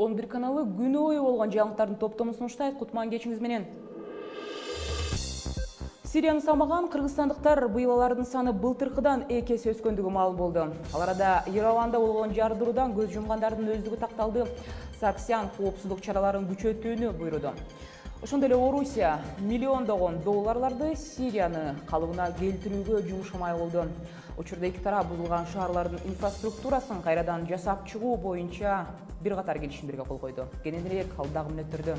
11 каналы күн бою болгон жаңылыктардын топтомун сунуштайт. Кутман кечиңиз менен. Сирияны самаган кыргызстандыктар быйылалардын саны былтыркыдан 2 эсе өскөндүгү маалым болду. Ал арада Ереванда болгон жардыруудан көз жумгандардын өздүгү такталды. Сарксян коопсуздук чараларын күчөтүүнү буйруду. Ошондой эле Орусия миллиондогон долларларды Сирияны калыбына келтирүүгө жумшамай болду. Учурда эки тарап бузулган шаарлардын инфраструктурасын кайрадан жасап чыгуу боюнча бир катар келишимдерге кол койду. Кененирээк алдагы мүнөттөрдө.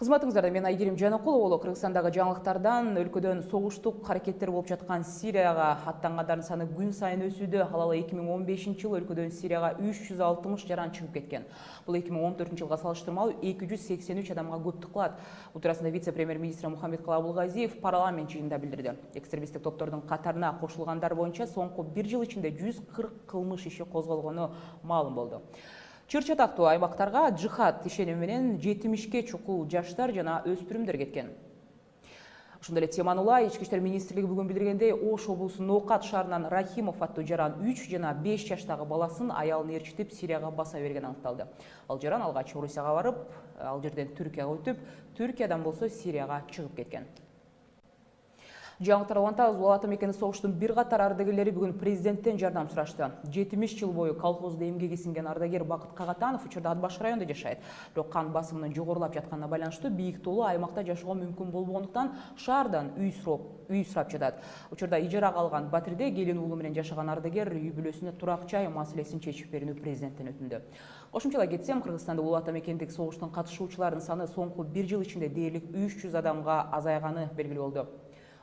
Кызматыңыздарда мен Айгерим Жанакулова. Кыргызстандагы жаңылыктардан өлкөдөн согуштук аракеттер болуп жаткан Сирияга аттангандардын саны күн сайын өсүүдө. Ал 2015-жылы өлкөдөн Сирияга 360 жаран чыгып кеткен. Бул 2014-жылга салыштырмалуу 283 адамга көптүк кылат. Бул туурасында вице-премьер-министр Мухаммедкалый Абулгазиев парламент жыйынында билдирди. Экстремисттик топтордун катарына кошулгандар боюнча соңку 1 жыл ичинде 140 кылмыш иши козголгону маалым болду. Чыр-чатактуу аймактарга джихад ишеними менен 70ке чукул жаштар жана өспүрүмдөр кеткен. Ошондой эле теманы улай Ички иштер министрлиги бүгүн билдиргендей, Ош облусунун Ноокат шаарынан Рахимов аттуу жаран 3 жана 5 жаштагы баласын аялын ээрчитип Сирияга баса берген аныкталды. Ал жаран алгач Орусияга барып, ал жерден Түркияга өтүп, Түркиядан болсо Сирияга чыгып кеткен. Жаңылыктар улантабыз, бул ата мекени согуштун бир катар ардагерлери бүгүн президенттен жардам сурашты. 70 жыл бою колхозда эмгеги сиңген ардагер Бакыт Кагатанов учурда Атбаш районунда жашайт. Бирок кан басымынын жогорулап жатканына байланыштуу бийик тоолуу аймакта жашоого мүмкүн болбогондуктан шаардан үй сурап жатат. Учурда ижарага алган Батирде келин уулу менен жашаган ардагер үй бүлөсүнө турак жай маселесин чечип берүүнү президенттен өтүндү. Кошумчалай кетсем, Кыргызстанда бул ата мекендик согуштун катышуучуларынын саны соңку 1 жыл ичинде дээрлик 300 адамга азайганы белгилүү болду.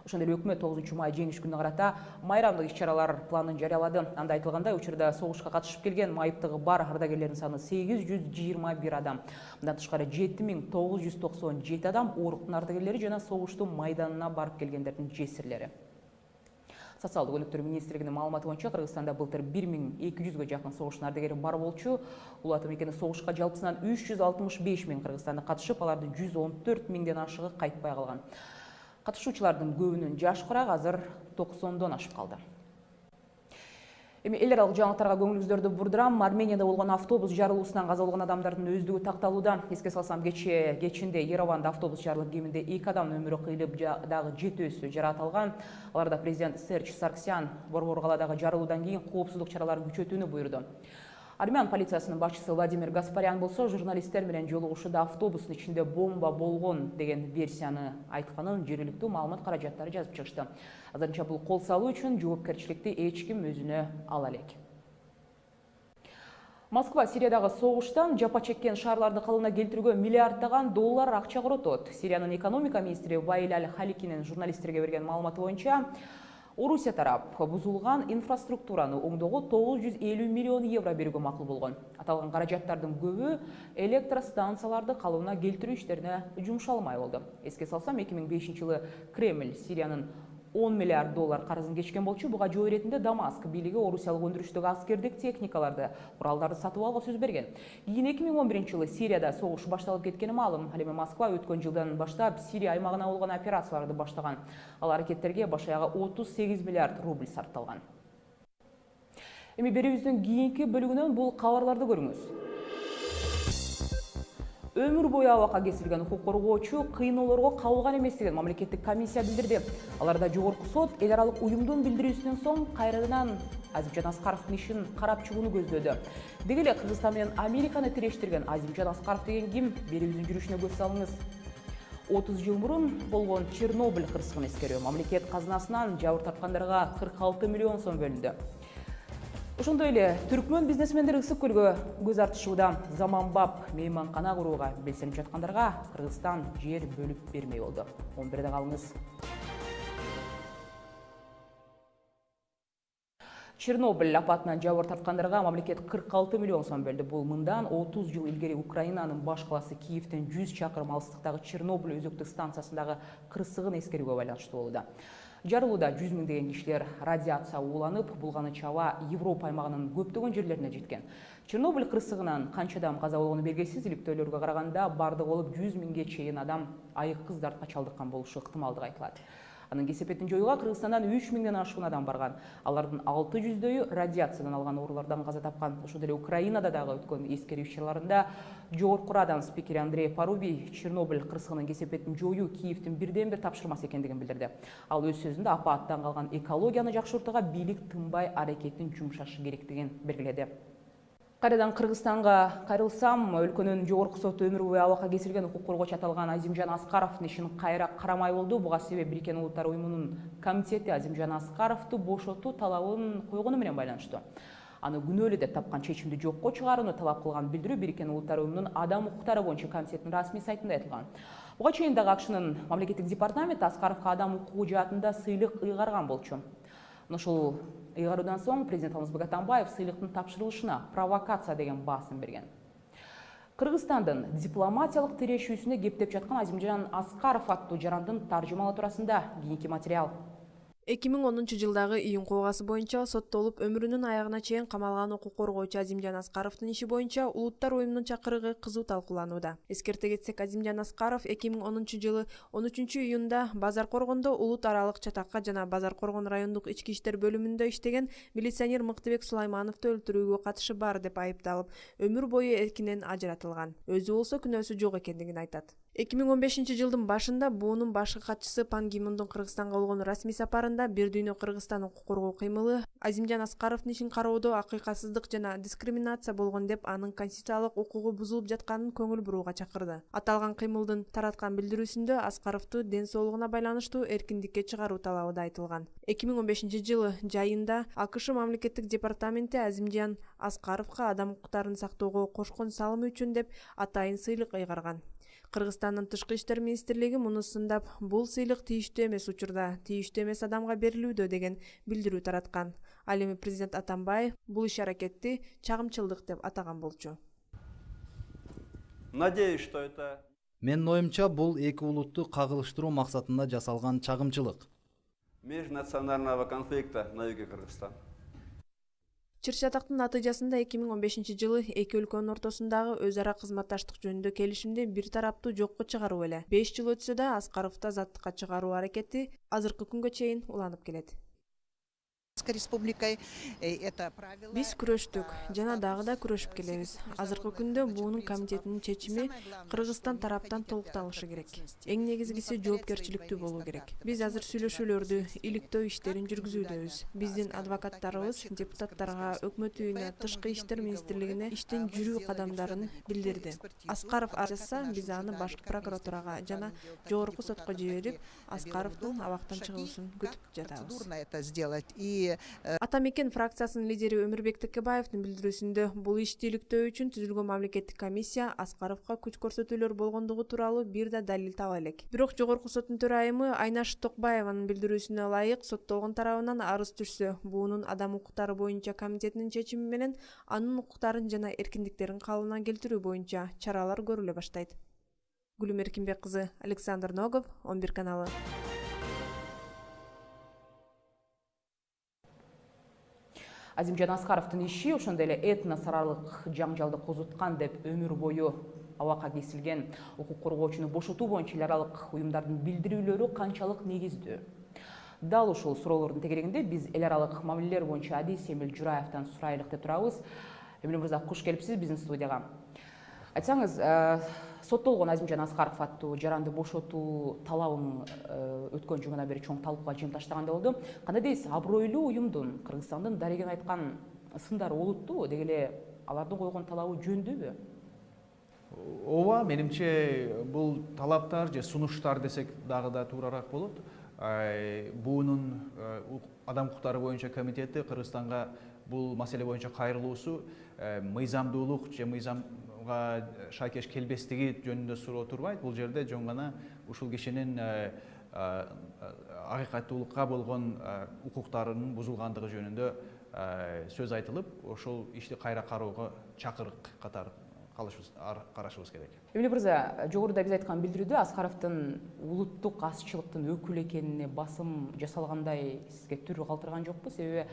Ошондой эле өкмөт 9 май жеңиш күнүнө карата майрамдык иш-чаралар планын жарыялады. Анда айтылгандай, учурда согушка катышып келген майыптыгы бар ардагерлердин саны 821 адам. Мындан тышкары 7997 адам ооруктун ардагерлери жана согуштун майданына барып келгендердин жесирлери. Социалдык өнүктүрүү министрлигинин маалыматы боюнча Кыргызстанда былтыр 1200ге жакын согуштун ардагери бар болчу. Бул ата мекени согушка жалпысынан 365 миң кыргызстандык катышып, алардын 114 миңден ашыгы кайтпай калган. Катышуучулардын көбүнүн жаш курагы азыр 90дон ашып калды. Эми эл аралык жаңылыктарга көңүлүңүздөрдү бурдурам. Арменияда болгон автобус жарылуусунан каза болгон адамдардын өздүгү такталууда. Эске салсам, кечинде Ереванда автобус жарылып, кеминде 2 адам өмүрү кыйылып, дагы 7-өсү жаракат алган. Аларда президент Серж Сарксян борбор каладагы жарылуудан кийин коопсуздук чараларын күчөтүүнү буйруду. Армян полициясынын башчысы Владимир Гаспарян болсо, журналисттер менен жолугушууда автобустун ичинде бомба болгон деген версияны айтканын жергиликтүү маалымат каражаттары жазып чыгышты. Азырынча бул кол салуу үчүн жоопкерчиликти эч ким өзүнө ала элек. Москва Сириядагы согуштан жапа чеккен шаарларды калыбына келтирүүгө миллиарддаган доллар акча коротот. Сириянын экономика министри Ваиль Аль-Халикинин журналисттерге берген маалыматы боюнча, Орусия тарап бузулган инфраструктураны оңдоого 950 миллион евро берүүгө макул болгон. Аталган каражаттардын көбү электростанцияларды калыбына келтирүү иштерине жумшалмай болду. Эске салсам, 2005-жылы Кремль Сириянын 10 миллиард доллар карызын кечкен болчу. Буга жоо иретинде Дамаск бийлиги орусиялык өндүрүштөгү аскердик техникаларды, куралдарды сатып алууга сөз берген. Кийин 2011-жылы Сирияда согуш башталып кеткени маалым. Ал эми Москва өткөн жылдан баштап Сирия аймагына болгон операцияларды баштаган. Ал аракеттерге баш аягы 38 миллиард рубль сарпталган. Эми берүүбүздүн кийинки бөлүгүнөн бул кабарларды көрүңүз. Өмүр бою абакка кесилген укук коргоочу кыйноолорго кабылган эмес деген мамлекеттик комиссия билдирди. Аларда жогорку сот эл аралык уюмдун билдирүүсүнөн соң кайрадан Азимжан Аскаровдун ишин карап чыгууну көздөдү. Деги эле Кыргызстан менен Американы тирештирген Азимжан Аскаров деген ким? Берүүбүздүн жүрүшүнө көз салыңыз. 30 жыл мурун болгон Чернобыль кырсыгын эскерүү мамлекет казынасынан жабыр тарткандарга 46 миллион сом бөлүндү. Ошондой эле түркмөн бизнесмендери ысык көлгө көз артышууда. Заманбап мейманкана курууга белсенип жаткандарга Кыргызстан жер бөлүп бермей болду. 11-де калыңыз. Чернобыль апатынан жабыр тарткандарга мамлекет 46 миллион сом бөлдү. Бул мындан 30 жыл илгери Украинанын баш каласы Киевден 100 чакырым алыстыктагы Чернобыль өзөктүк станциясындагы кырсыгын эскерүүгө байланыштуу болууда. Жарылууда 100 миңдеген кишилер радиация ууланып, булганы чаба Европа аймагынын көптөгөн жерлерине жеткен. Чернобыль кырсыгынан канча адам каза болгону белгисиз, иликтөөлөргө караганда бардыгы болуп 100 миңге чейин адам айыккыз дартка чалдыккан болушу ыктымалдыгы айтылат. Анын кесепетин жоюуга Кыргызстандан 3 миңден ашуун адам барган. Алардын 600дөйү радиациядан алган оорулардан каза тапкан. Ошол эле Украинада дагы өткөн эскерүү иш-чараларында Жогорку Раданын спикери Андрей Парубий Чернобыль кырсыгынын кесепетин жоюу Киевдин бирден бир тапшырмасы экендигин билдирди. Ал өз сөзүндө апааттан калган экологияны жакшыртууга бийлик тынбай аракетин жумшашы керектигин белгиледи. Кайрадан Кыргызстанга кайрылсам, өлкөнүн жогорку соту өмүр бою абакка кесилген укук коргоочу аталган Азимжан Аскаровдун ишин кайра карамай болду. Буга себеп Бириккен Улуттар уюмунун комитети Азимжан Аскаровду бошотуу талабын койгону менен байланыштуу. Аны күнөөлүү деп тапкан чечимди жокко чыгарууну талап кылган билдирүү Бириккен Улуттар уюмунун адам укуктары боюнча комитетинин расмий сайтында айтылган. Буга чейин дагы АКШнын мамлекеттик департаменти Аскаровго адам укугу жаатында сыйлык ыйгарган болчу. Ошол ыйгаруудан соң президент Алмазбек Атамбаев сыйлыктын тапшырылышына провокация деген баасын берген. Кыргызстандын дипломатиялык тирешүүсүнө кептеп жаткан Азимжан Аскаров аттуу жарандын таржымалоо туурасында кийинки материал. 2010-жылдагы июнь кылгасы боюнча соттолуп өмүрүнүн аягына чейин камалган укук коргоочу Азимжан Аскаровдун иши боюнча Улуттар уюмунун чакырыгы кызуу талкууланууда. Эскерте кетсек, Азимжан Аскаров 2010-жылы 13-июнда Базар Коргондо улут аралык чатакка жана Базар Коргон райондук ички иштер бөлүмүндө иштеген милиционер Мыктыбек Сулаймановду өлтүрүүгө катышы бар деп айыпталып, өмүр бою эркинен ажыратылган. Өзү болсо күнөөсү жок экендигин айтат. 2015-жылдын башында буунун башкы катчысы Пан Ги Мундун Кыргызстанга болгон расмий сапарында Бир дүйнө Кыргызстан укук коргоо кыймылы Азимжан Аскаровдун ишин кароодо акыйкатсыздык жана дискриминация болгон деп анын конституциялык укугу бузулуп жатканын көңүл бурууга чакырды. Аталган кыймылдын тараткан билдирүүсүндө Аскаровду ден соолугуна байланыштуу эркиндикке чыгаруу талабы да айтылган. 2015-жылы жайында АКШ мамлекеттик департаменти Азимжан Аскаровго адам укуктарын сактоого кошкон салымы үчүн деп атайын сыйлык ыйгарган. Кыргызстандын тышкы иштер министрлиги муну сындап, бул сыйлык тийиштүү эмес учурда, тийиштүү эмес адамга берилүүдө деген билдирүү тараткан. Ал эми президент Атамбаев бул иш-аракетти чагымчылдык деп атаган болчу. Надеюсь, что это... Менин оюмча, бул эки улутту кагылыштыруу максатында жасалган чагымчылык. Межнационального конфликта на юге Кыргызстана. Чыр-чатактын натыйжасында 2015-жылы эки өлкөнүн ортосундагы өз ара кызматташтык жөнүндө келишимди бир тараптуу жокко чыгаруу эле. 5 жыл өтсө да Аскаровду азаттыкка чыгаруу аракети азыркы күнгө чейин уланып келет. Биз күрөштүк жана дагы да күрөшүп келебиз. Азыркы күндө буунун комитетинин чечими Кыргызстан тараптан толукталышы керек. Эң негизгиси жоопкерчиликтүү болуу керек. Биз азыр сүйлөшүүлөрдү, иликтөө иштерин жүргүзүүдөбүз. Биздин адвокаттарыбыз депутаттарга, өкмөт үйүнө, тышкы иштер министрлигине иштин жүрүү кадамдарын билдирди. Аскаров жазса, биз аны башкы прокуратурага жана жогорку сотко жиберип, Аскаровдун абактан чыгуусун күтүп жатабыз. Атамекен фракциясынын лидери Өмүрбек Текебаевдин билдирүүсүндө бул ишти иликтөө үчүн түзүлгөн мамлекеттик комиссия Аскаровго күч көрсөтүүлөр болгондугу тууралуу бир да далил таба элек. Бирок жогорку соттун төрайымы Айнаш Токбаеванын билдирүүсүнө ылайык, соттолгон тарабынан арыз түшсө, буунун адам укуктары боюнча комитетинин чечими менен анын укуктарын жана эркиндиктерин калыбына келтирүү боюнча чаралар көрүлө баштайт. Гүлүм Эркинбек кызы, Александр Ногов, 11 каналы. Азимжан Аскаровдун иши ошондой эле этнос аралык жаңжалды козуткан деп өмүр бою абакка кесилген укук коргоочуну бошотуу боюнча эл аралык уюмдардын билдирүүлөрү канчалык негиздүү? Дал ушул суроолордун тегерегинде биз эл аралык мамилелер боюнча адис Эмил Жураевден сурайлык деп турабыз. Эмил мырза, куш келипсиз биздин студияга. Айтсаңыз, соттолгон Азимжан Аскаров аттуу жаранды бошотуу талабын өткөн жумадан бери чоң талкууга жыйынтыштагандай болду. Кандай дейсиз, абройлуу уюмдун, Кыргызстандын дареген айткан сындары олуттуу, деги эле алардын койгон талабы жөндүүбү? Ооба, менимче бул талаптар же сунуштар десек дагы да туурараак болот. Буунун адам укуктары боюнча комитети Кыргызстанга бул маселе боюнча кайрылуусу мыйзамдуулук же мыйзамга шайкеш келбестиги жөнүндө суроо турбайт. Бул жерде жөн гана ушул кишинин акыйкаттуулукка болгон укуктарынын бузулгандыгы жөнүндө сөз айтылып, ошол ишти кайра кароого чакырык катары карашыбыз керек. Эмиле мырза, жогоруда биз айткан билдирүүдө Аскаровдун улуттук азчылыктын өкүлү экенине басым жасалгандай сизге түр калтырган жокпу? Себеби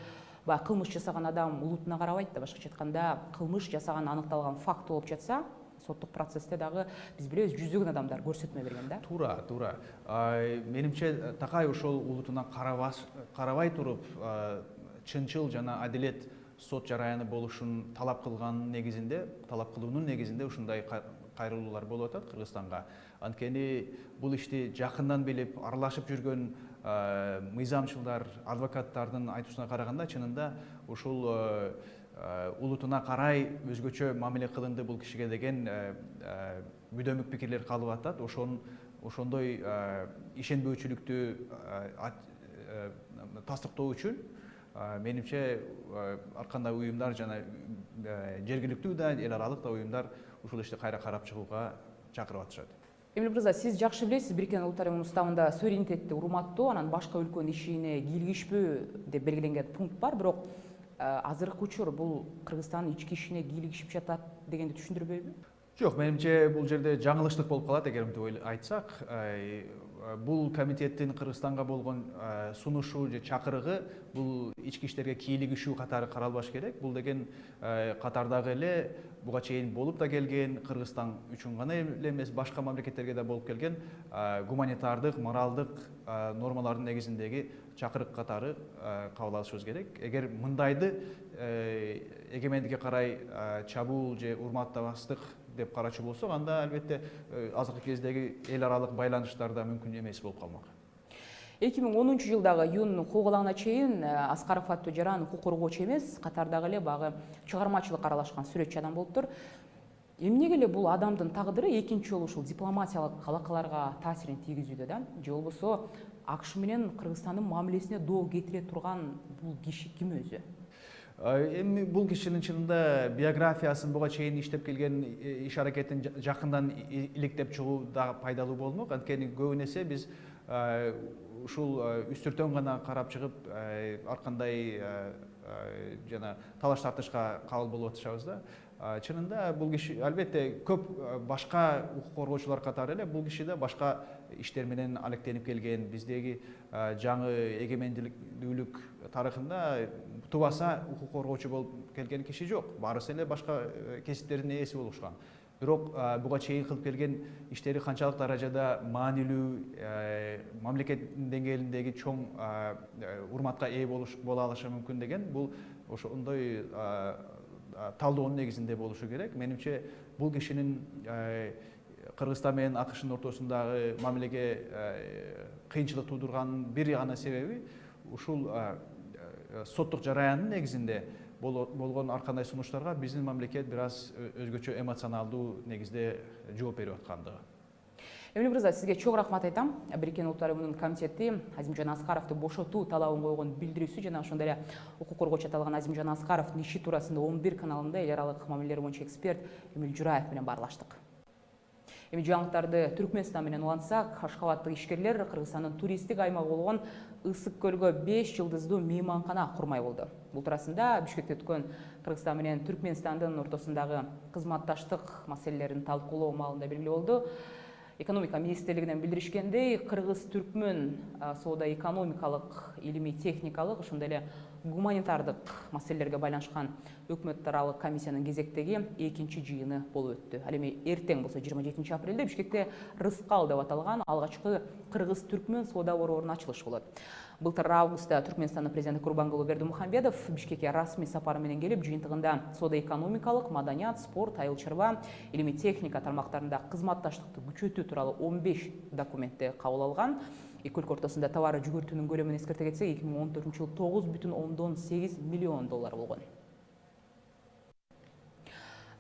баягы кылмыш жасаган адам улутуна карабайт да, башкача айтканда кылмыш жасаган аныкталган факт болуп жатса, соттук процессте дагы биз билебиз жүздөгөн адамдар көрсөтмө берген да. Туура. Менимче Такай ошол улутуна карабай туруп, чынчыл жана адилет сот жараяны болушун талап кылуунун негизинде ушундай кайрылуулар болуп атат Кыргызстанга. Анткени бул ишти жакындан билип, аралашып жүргөн мыйзамчылдар, адвокаттардын айтуусуна караганда, чынында ушул улутуна карай өзгөчө мамиле кылынды бул кишиге деген бүдөмүк пикирлер калып атат. Ошондой ишенбөөчүлүктү тастыктоо үчүн менимче ар кандай уюмдар жана жергиликтүү да, эл аралык да уюмдар ушул ишти кайра карап чыгууга чакырып атышат. Эмиле мырза, сиз жакшы билесиз, Бириккен Улуттар Уюмунун уставында суверенитетти урматтоо, анан башка өлкөнүн ишине кийлигишпөө деп белгиленген пункт бар, бирок азыркы учур бул Кыргызстандын ички ишине кийлигишип жатат дегенди түшүндүрбөйбү? Жок, менимче бул жерде жаңылыштык болуп калат эгер мынтип айтсак. Бул комитеттин Кыргызстанга болгон сунушу же чакырыгы бул ички иштерге кийлигишүү катары каралбаш керек. Бул деген катардагы эле буга чейин болуп да келген, Кыргызстан үчүн гана эле эмес, башка мамлекеттерге да болуп келген гуманитардык, моралдык нормалардын негизиндеги чакырык катары кабыл алышыбыз керек. Эгер мындайды эгемендикке карай чабуул же урматтабастык деп карачу болсок, анда албетте азыркы кездеги эл аралык байланыштар да мүмкүн эмес болуп калмак. 2010-жылдагы июнь куугулагына чейин Аскаров аттуу жаран укук коргоочу эмес, катардагы эле багы чыгармачылык аралашкан сүрөтчү адам болуптур. Эмнеге эле бул адамдын тагдыры экинчи жолу ушул дипломатиялык алакаларга таасирин тийгизүүдө да? Же болбосо АКШ менен Кыргызстандын мамилесине доо кетире турган бул киши ким өзү? Эми бул кишинин чынында биографиясын, буга чейин иштеп келген иш аракетин жакындан иликтеп чыгуу да пайдалуу болмок. Анткени көбүн эсе биз ушул үстүртөн гана карап чыгып, ар кандай жана талаш тартышка кабыл болуп атышабыз да. Чынында бул киши албетте көп башка укук коргоочулар катары эле бул киши да башка иштер менен алектенип келген. Биздеги жаңы эгемендүүлүк тарыхында тубаса укук коргоочу болуп келген киши жок. Баарысы эле башка кесиптердин ээси болушкан. Бирок буга чейин кылып келген иштери канчалык даражада маанилүү, мамлекет деңгээлиндеги чоң урматка ээ боло алышы мүмкүн деген бул ошондой талдоонун негизинде болушу керек. Менимче бул кишинин Кыргызстан менен АКШнын ортосундагы мамилеге кыйынчылык туудурганын бир гана себеби ушул соттук жараянын негизинде болгон ар кандай сунуштарга биздин мамлекет бир аз өзгөчө эмоционалдуу негизде жооп берип аткандыгы. Эмиле мырза, сизге чоң рахмат айтам. Бириккен Улуттар Уюмунун комитети Азимжан Аскаровду бошотуу талабын койгон билдирүүсү жана ошондой эле укук коргоочу аталган Азимжан Аскаровдун иши туурасында 11 каналында эл аралык мамилелер боюнча эксперт Эмил Жураев менен баарлаштык. Эми жаңылыктарды Түркмөнстан менен улантсак, Ашхабадтык ишкерлер Кыргызстандын туристтик аймагы болгон Ысык көлгө 5 жылдыздуу мейманкана курмай болду. Бул туурасында Бишкекте өткөн Кыргызстан менен Түркмөнстандын ортосундагы кызматташтык маселелерин талкуулоо маалында белгилүү болду. Экономика министрлигинен билдиришкендей, Кыргыз-Түркмөн соода-экономикалык, илимий-техникалык, ошондой эле гуманитардык маселелерге байланышкан өкмөт аралык комиссиянын кезектеги экинчи жыйыны болуп өттү. Ал эми эртең болсо 27 апрелде Бишкекте Рыскал деп аталган алгачкы Кыргыз-Түркмөн соода борборунун ачылышы болот. Былтыр августта Түркмөнстандын президенти Курбангулы Бердимухамедов Бишкекке расмий сапары менен келип, жыйынтыгында соода-экономикалык, маданият, спорт, айыл чарба, илимий техника тармактарында кызматташтыкты күчөтүү тууралуу 15 документти кабыл алган. Эки өлкө ортосунда товар жүгүртүүнүн көлөмүн эскерте кетсек, 2014-жылы $9,8 миллион болгон.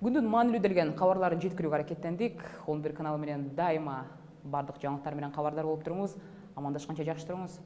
Күндүн маанилүү кабарларын жеткирүүгө аракеттендик. 11 каналы менен дайыма бардык жаңылыктар менен кабардар болуп туруңуз. Амандашканча жакшы туруңуз.